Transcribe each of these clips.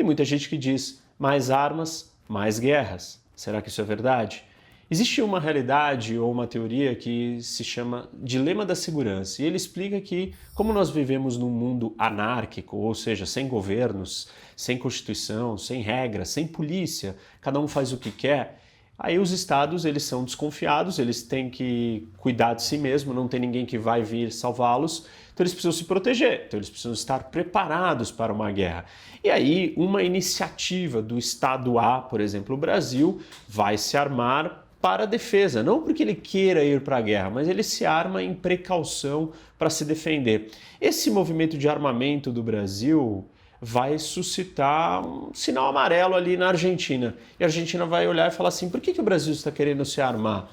Tem muita gente que diz mais armas, mais guerras. Será que isso é verdade? Existe uma realidade ou uma teoria que se chama dilema da segurança, e ele explica que, como nós vivemos num mundo anárquico, ou seja, sem governos, sem constituição, sem regras, sem polícia, cada um faz o que quer, aí os estados eles são desconfiados, eles têm que cuidar de si mesmo, não tem ninguém que vai vir salvá-los, então eles precisam se proteger, então eles precisam estar preparados para uma guerra. E aí uma iniciativa do estado A, por exemplo, o Brasil, vai se armar para a defesa, não porque ele queira ir para a guerra, mas ele se arma em precaução para se defender. Esse movimento de armamento do Brasil vai suscitar um sinal amarelo ali na Argentina. E a Argentina vai olhar e falar assim, por que o Brasil está querendo se armar?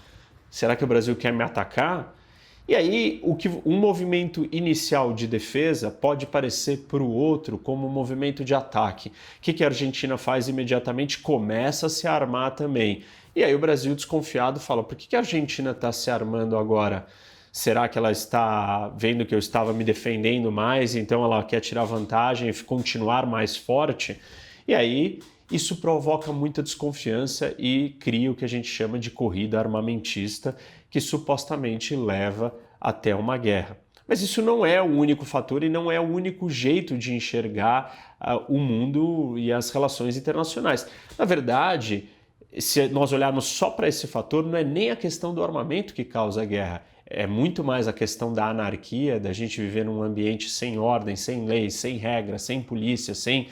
Será que o Brasil quer me atacar? E aí, um movimento inicial de defesa pode parecer para o outro como um movimento de ataque. O que a Argentina faz imediatamente? Começa a se armar também. E aí o Brasil, desconfiado, fala, por que a Argentina está se armando agora? Será que ela está vendo que eu estava me defendendo mais, então ela quer tirar vantagem e continuar mais forte? E aí isso provoca muita desconfiança e cria o que a gente chama de corrida armamentista, que supostamente leva até uma guerra. Mas isso não é o único fator e não é o único jeito de enxergar o mundo e as relações internacionais. Na verdade, se nós olharmos só para esse fator, não é nem a questão do armamento que causa a guerra, é muito mais a questão da anarquia, da gente viver num ambiente sem ordem, sem leis, sem regras, sem polícia, sem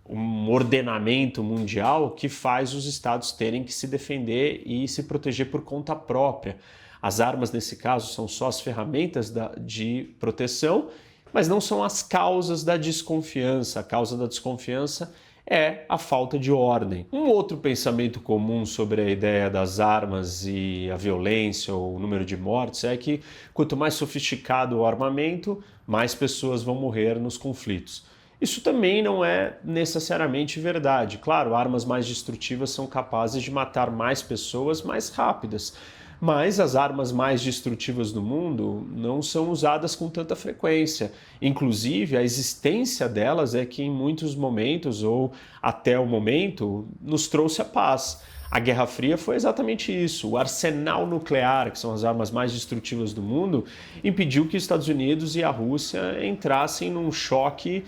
um ordenamento mundial que faz os estados terem que se defender e se proteger por conta própria. As armas, nesse caso, são só as ferramentas de proteção, mas não são as causas da desconfiança. A causa da desconfiança é a falta de ordem. Um outro pensamento comum sobre a ideia das armas e a violência ou o número de mortes é que quanto mais sofisticado o armamento, mais pessoas vão morrer nos conflitos. Isso também não é necessariamente verdade. Claro, armas mais destrutivas são capazes de matar mais pessoas mais rápidas, mas as armas mais destrutivas do mundo não são usadas com tanta frequência. Inclusive, a existência delas é que em muitos momentos, ou até o momento, nos trouxe a paz. A Guerra Fria foi exatamente isso. O arsenal nuclear, que são as armas mais destrutivas do mundo, impediu que os Estados Unidos e a Rússia entrassem num choque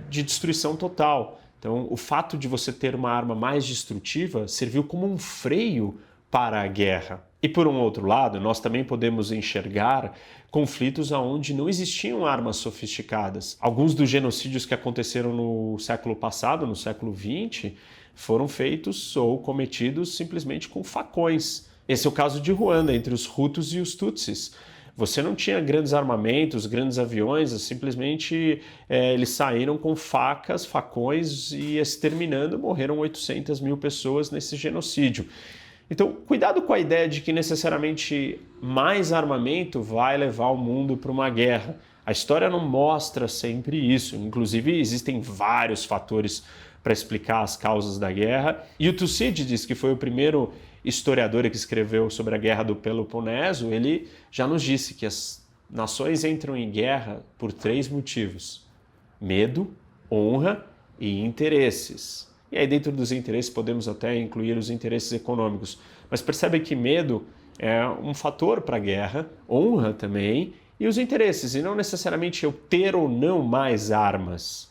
de destruição total. Então, o fato de você ter uma arma mais destrutiva serviu como um freio para a guerra. E por um outro lado, nós também podemos enxergar conflitos onde não existiam armas sofisticadas. Alguns dos genocídios que aconteceram no século passado, no século XX, foram feitos ou cometidos simplesmente com facões. Esse é o caso de Ruanda, entre os Hutus e os Tutsis. Você não tinha grandes armamentos, grandes aviões, simplesmente eles saíram com facas, facões e exterminando, morreram 800 mil pessoas nesse genocídio. Então, cuidado com a ideia de que necessariamente mais armamento vai levar o mundo para uma guerra. A história não mostra sempre isso. Inclusive, existem vários fatores para explicar as causas da guerra. E o Tucídides, que foi o primeiro historiador que escreveu sobre a Guerra do Peloponeso, ele já nos disse que as nações entram em guerra por 3 motivos: medo, honra e interesses. E aí dentro dos interesses podemos até incluir os interesses econômicos. Mas percebe que medo é um fator para a guerra, honra também, e os interesses, e não necessariamente eu ter ou não mais armas.